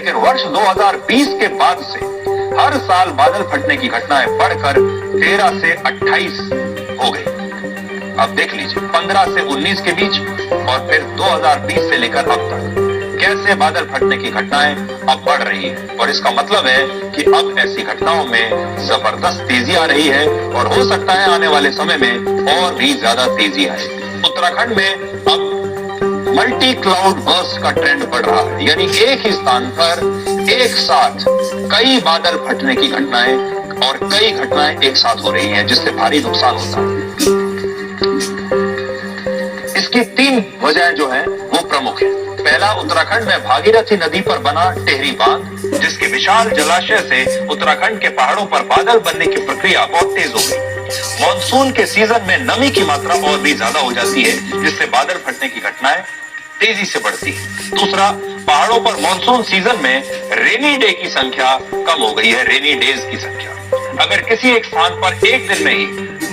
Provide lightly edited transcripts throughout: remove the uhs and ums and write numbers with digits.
लेकिन वर्ष 2020 के बाद से हर साल बादल फटने की घटनाएं बढ़कर 13 से 28 हो गई। अब देख लीजिए 15 से 19 के बीच और फिर 2020 से लेकर अब तक कैसे बादल फटने की घटनाएं अब बढ़ रही है। और इसका मतलब है कि अब ऐसी घटनाओं में जबरदस्त तेजी आ रही है और हो सकता है आने वाले समय में और भी ज्यादा तेजी आए। उत्तराखंड में अब मल्टी क्लाउड बर्स्ट का ट्रेंड बढ़ रहा है, यानी एक ही स्थान पर एक साथ कई बादल फटने की घटनाएं और कई घटनाएं एक साथ हो रही हैं, जिससे भारी नुकसान होता है। इसकी 3 वजह जो है वो प्रमुख है। पहला, उत्तराखंड में भागीरथी नदी पर बना टेहरी बांध, जिसके विशाल जलाशय से उत्तराखंड के पहाड़ों पर बादल बनने की प्रक्रिया बहुत तेज हो गई। मॉनसून के सीजन में नमी की मात्रा और भी ज्यादा हो जाती है, जिससे बादल फटने की घटनाएं तेजी से बढ़ती है। दूसरा, पहाड़ों पर मॉनसून सीजन में रेनी डे की संख्या कम हो गई है, रेनी डेज की संख्या। अगर किसी एक स्थान पर एक दिन में ही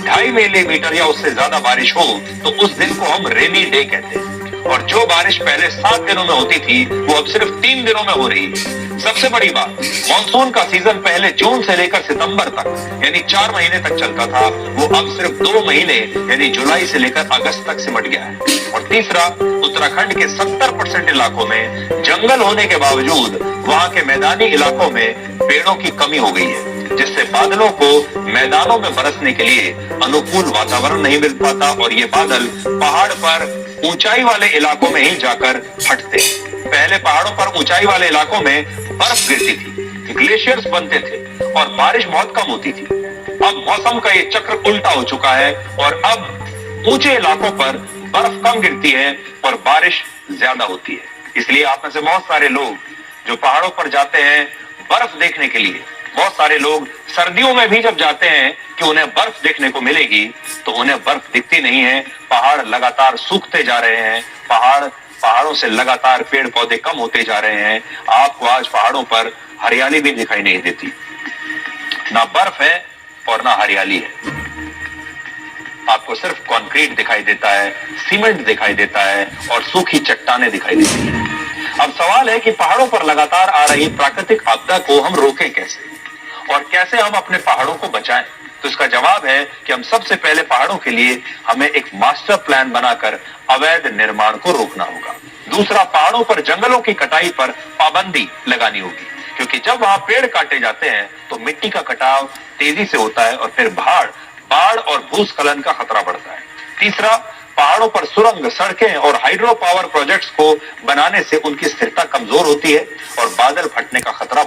2.5 मिलीमीटर या उससे ज्यादा बारिश हो तो उस दिन को हम रेनी डे कहते हैं। और जो बारिश पहले 7 दिनों में होती थी वो अब सिर्फ 3 दिनों में हो रही है। सबसे बड़ी बात, मॉनसून का सीजन पहले जून से लेकर सितंबर तक यानी 4 महीने तक चलता था, वो अब सिर्फ 2 महीने यानी जुलाई से लेकर अगस्त तक सिमट गया है। और तीसरा, उत्तराखंड के 70% इलाकों में जंगल होने के बावजूद वहां के मैदानी इलाकों में पेड़ों की कमी हो गई है, जिससे बादलों को मैदानों में बरसने के लिए अनुकूल वातावरण नहीं मिल पाता और ये बादल पहाड़ पर ऊंचाई वाले इलाकों में ही जाकर फटते। पहले पहाड़ों पर ऊंचाई वाले इलाकों में बर्फ गिरती थी, ग्लेशियर्स बनते थे और बारिश बहुत कम होती थी। अब मौसम का ये चक्र उल्टा हो चुका है और अब ऊंचे इलाकों पर बर्फ कम गिरती है और बारिश ज्यादा होती है। इसलिए आप में से बहुत सारे लोग जो पहाड़ों पर जाते हैं बर्फ देखने के लिए, बहुत सारे लोग सर्दियों में भी जब जाते हैं कि उन्हें बर्फ देखने को मिलेगी, तो उन्हें बर्फ दिखती नहीं है। पहाड़ लगातार सूखते जा रहे हैं, पहाड़ों से लगातार पेड़ पौधे कम होते जा रहे हैं। आपको आज पहाड़ों पर हरियाली भी दिखाई नहीं देती, ना बर्फ है और ना हरियाली है। आपको सिर्फ कंक्रीट दिखाई देता है, सीमेंट दिखाई देता है और सूखी चट्टानें दिखाई देती है। अब सवाल है कि पहाड़ों पर लगातार आ रही प्राकृतिक आपदा को हम रोकें कैसे और कैसे हम अपने पहाड़ों को बचाएं। तो इसका जवाब है कि हम सबसे पहले पहाड़ों के लिए हमें एक मास्टर प्लान बनाकर अवैध निर्माण को रोकना होगा। दूसरा, पहाड़ों पर जंगलों की कटाई पर पाबंदी लगानी होगी, क्योंकि जब वहां पेड़ काटे जाते हैं तो मिट्टी का कटाव तेजी से होता है और फिर बाढ़ और भूस्खलन का खतरा बढ़ता है। तीसरा, पहाड़ों पर सुरंग, सड़कें और हाइड्रो पावर प्रोजेक्ट्स को बनाने से उनकी स्थिरता कमजोर होती है और बादल फटने का खतरा